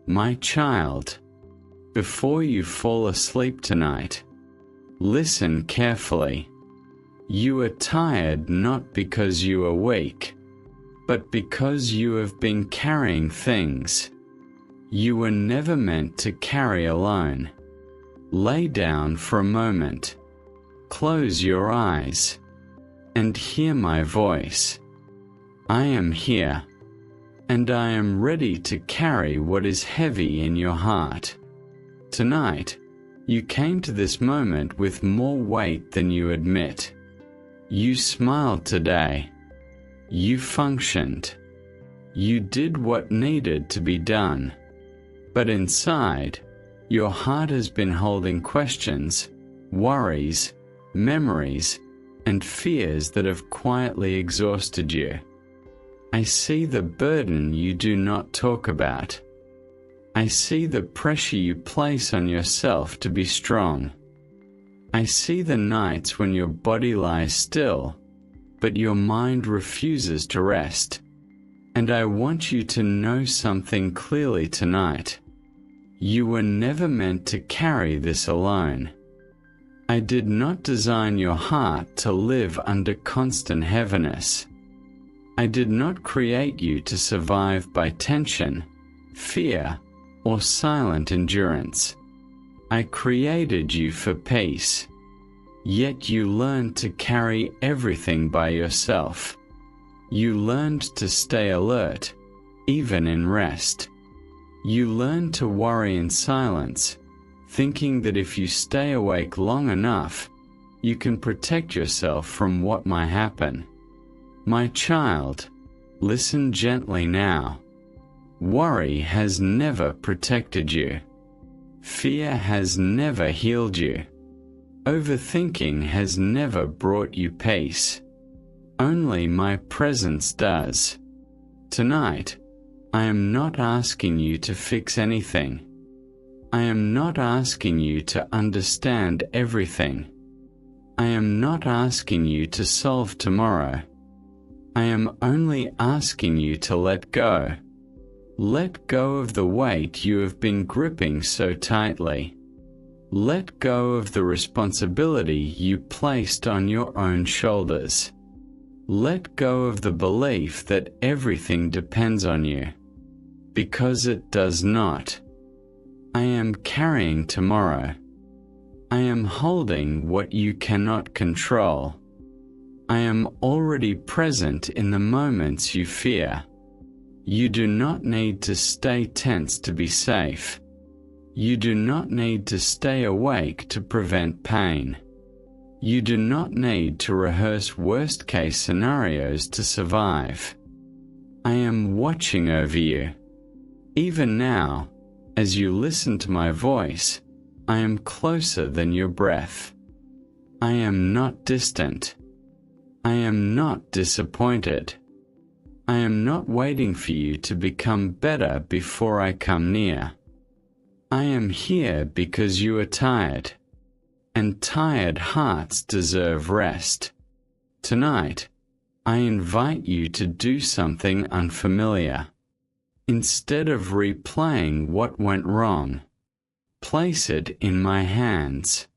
My child, before you fall asleep tonight, listen carefully. You are tired not because you are weak, but because you have been carrying things you were never meant to carry alone. Lay down for a moment, close your eyes, and hear my voice. I am here, and I am ready to carry what is heavy in your heart. Tonight, you came to this moment with more weight than you admit. You smiled today. You functioned. You did what needed to be done. But inside, your heart has been holding questions, worries, memories, and fears that have quietly exhausted you. I see the burden you do not talk about. I see the pressure you place on yourself to be strong. I see the nights when your body lies still, but your mind refuses to rest. And I want you to know something clearly tonight. You were never meant to carry this alone. I did not design your heart to live under constant heaviness. I did not create you to survive by tension, fear, or silent endurance. I created you for peace. Yet you learned to carry everything by yourself. You learned to stay alert, even in rest. You learned to worry in silence, thinking that if you stay awake long enough, you can protect yourself from what might happen. My child, listen gently now. Worry has never protected you. Fear has never healed you. Overthinking has never brought you peace. Only my presence does. Tonight, I am not asking you to fix anything. I am not asking you to understand everything. I am not asking you to solve tomorrow. I am only asking you to let go. Let go of the weight you have been gripping so tightly. Let go of the responsibility you placed on your own shoulders. Let go of the belief that everything depends on you. Because it does not. I am carrying tomorrow. I am holding what you cannot control. I am already present in the moments you fear. You do not need to stay tense to be safe. You do not need to stay awake to prevent pain. You do not need to rehearse worst-case scenarios to survive. I am watching over you. Even now, as you listen to my voice, I am closer than your breath. I am not distant. I am not disappointed. I am not waiting for you to become better before I come near. I am here because you are tired, and tired hearts deserve rest. Tonight, I invite you to do something unfamiliar. Instead of replaying what went wrong, place it in my hands.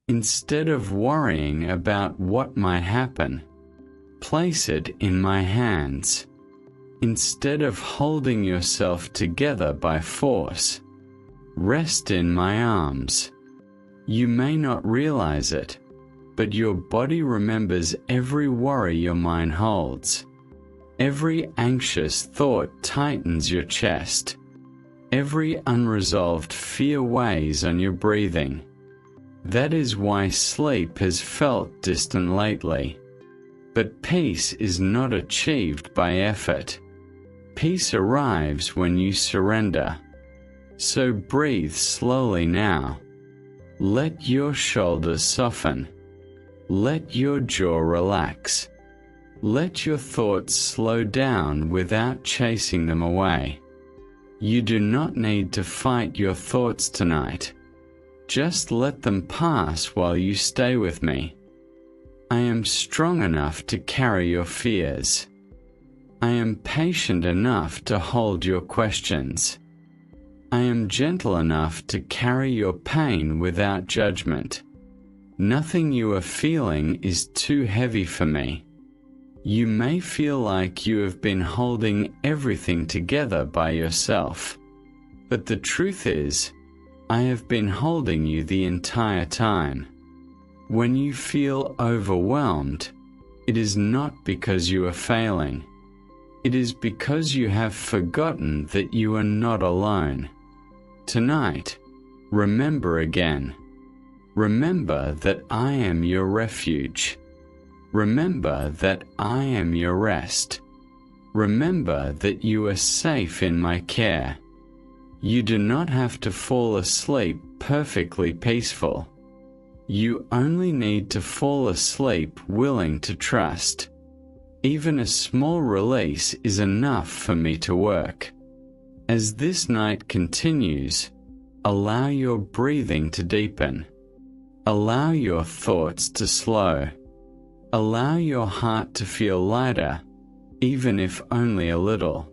Instead of worrying about what might happen, place it in my hands. Instead of holding yourself together by force, rest in my arms. You may not realize it, but your body remembers every worry your mind holds. Every anxious thought tightens your chest. Every unresolved fear weighs on your breathing. That is why sleep has felt distant lately. But peace is not achieved by effort. Peace arrives when you surrender. So breathe slowly now. Let your shoulders soften. Let your jaw relax. Let your thoughts slow down without chasing them away. You do not need to fight your thoughts tonight. Just let them pass while you stay with me. I am strong enough to carry your fears. I am patient enough to hold your questions. I am gentle enough to carry your pain without judgment. Nothing you are feeling is too heavy for me. You may feel like you have been holding everything together by yourself, but the truth is, I have been holding you the entire time. When you feel overwhelmed, it is not because you are failing. It is because you have forgotten that you are not alone. Tonight, remember again. Remember that I am your refuge. Remember that I am your rest. Remember that you are safe in my care. You do not have to fall asleep perfectly peaceful. You only need to fall asleep willing to trust. Even a small release is enough for me to work. As this night continues, allow your breathing to deepen. Allow your thoughts to slow. Allow your heart to feel lighter, even if only a little.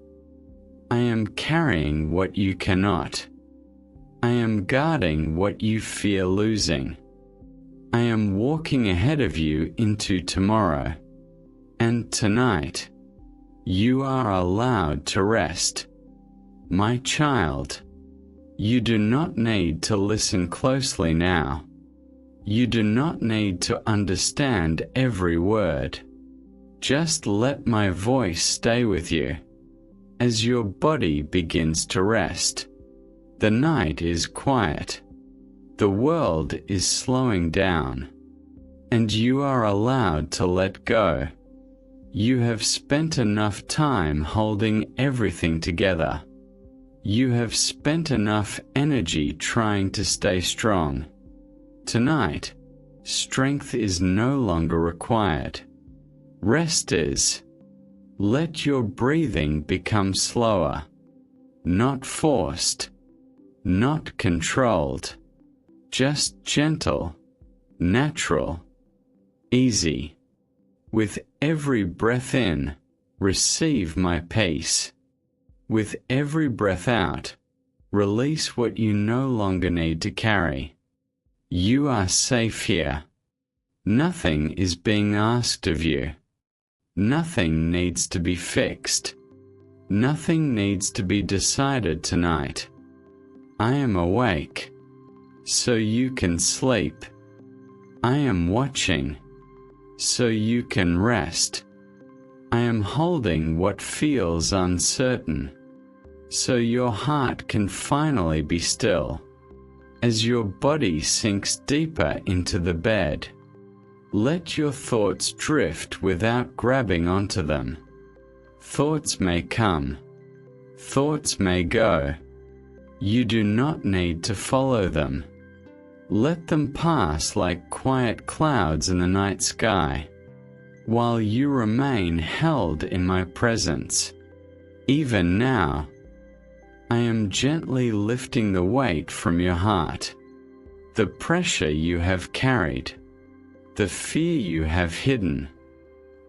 I am carrying what you cannot. I am guarding what you fear losing. I am walking ahead of you into tomorrow. And tonight, you are allowed to rest. My child, you do not need to listen closely now. You do not need to understand every word. Just let my voice stay with you. As your body begins to rest, the night is quiet. The world is slowing down, and you are allowed to let go. You have spent enough time holding everything together. You have spent enough energy trying to stay strong. Tonight, strength is no longer required. Rest is. Let your breathing become slower, not forced, not controlled. Just gentle, natural, easy. With every breath in, receive my peace. With every breath out, release what you no longer need to carry. You are safe here. Nothing is being asked of you. Nothing needs to be fixed. Nothing needs to be decided tonight. I am awake, so you can sleep. I am watching, so you can rest. I am holding what feels uncertain, so your heart can finally be still. As your body sinks deeper into the bed, let your thoughts drift without grabbing onto them. Thoughts may come, thoughts may go. You do not need to follow them. Let them pass like quiet clouds in the night sky, while you remain held in my presence. Even now, I am gently lifting the weight from your heart, the pressure you have carried, the fear you have hidden,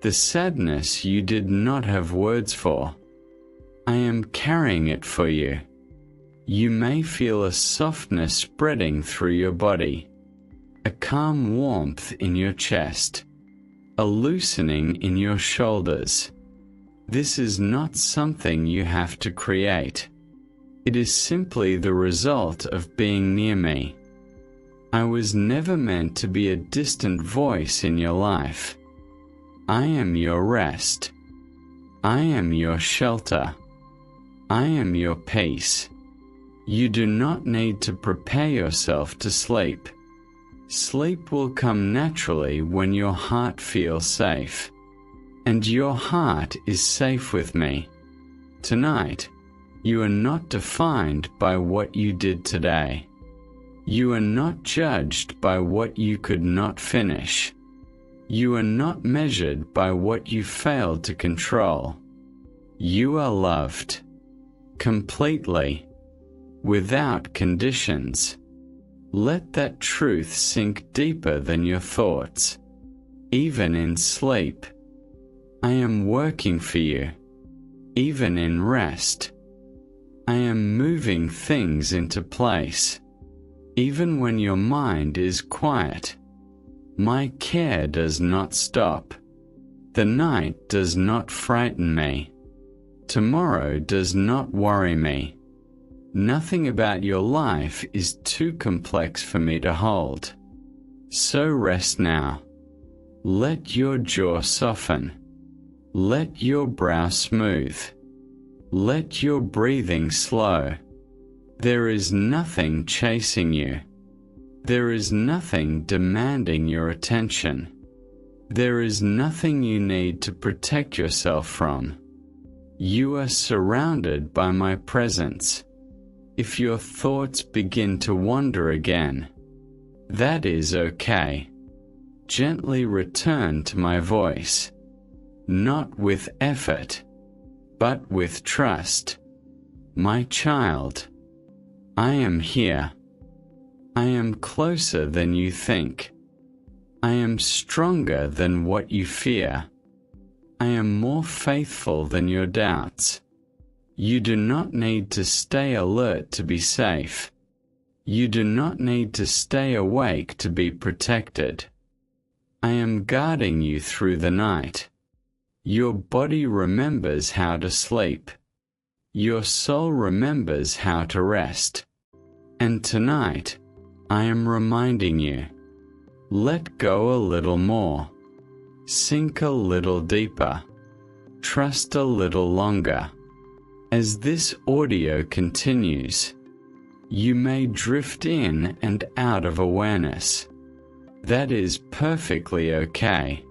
the sadness you did not have words for. I am carrying it for you. You may feel a softness spreading through your body, a calm warmth in your chest, a loosening in your shoulders. This is not something you have to create. It is simply the result of being near me. I was never meant to be a distant voice in your life. I am your rest. I am your shelter. I am your peace. You do not need to prepare yourself to sleep. Sleep will come naturally when your heart feels safe. And your heart is safe with me. Tonight, you are not defined by what you did today. You are not judged by what you could not finish. You are not measured by what you failed to control. You are loved. Completely. Without conditions. Let that truth sink deeper than your thoughts. Even in sleep. I am working for you. Even in rest. I am moving things into place. Even when your mind is quiet, my care does not stop. The night does not frighten me. Tomorrow does not worry me. Nothing about your life is too complex for me to hold. So rest now. Let your jaw soften. Let your brow smooth. Let your breathing slow. There is nothing chasing you. There is nothing demanding your attention. There is nothing you need to protect yourself from. You are surrounded by my presence. If your thoughts begin to wander again, that is okay. Gently return to my voice, not with effort, but with trust. My child, I am here. I am closer than you think. I am stronger than what you fear. I am more faithful than your doubts. You do not need to stay alert to be safe. You do not need to stay awake to be protected. I am guarding you through the night. Your body remembers how to sleep. Your soul remembers how to rest. And tonight, I am reminding you, let go a little more. Sink a little deeper. Trust a little longer. As this audio continues, you may drift in and out of awareness. That is perfectly okay.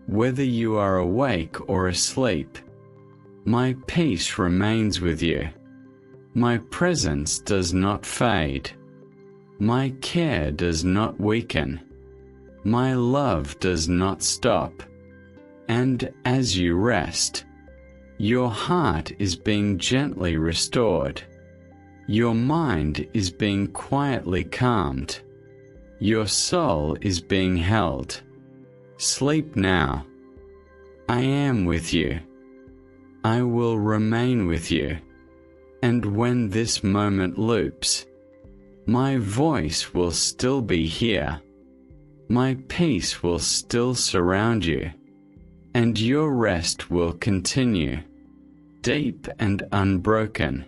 Whether you are awake or asleep, my peace remains with you. My presence does not fade. My care does not weaken. My love does not stop. And as you rest, your heart is being gently restored. Your mind is being quietly calmed. Your soul is being held. Sleep now. I am with you. I will remain with you. And when this moment loops, my voice will still be here. My peace will still surround you. And your rest will continue, deep and unbroken.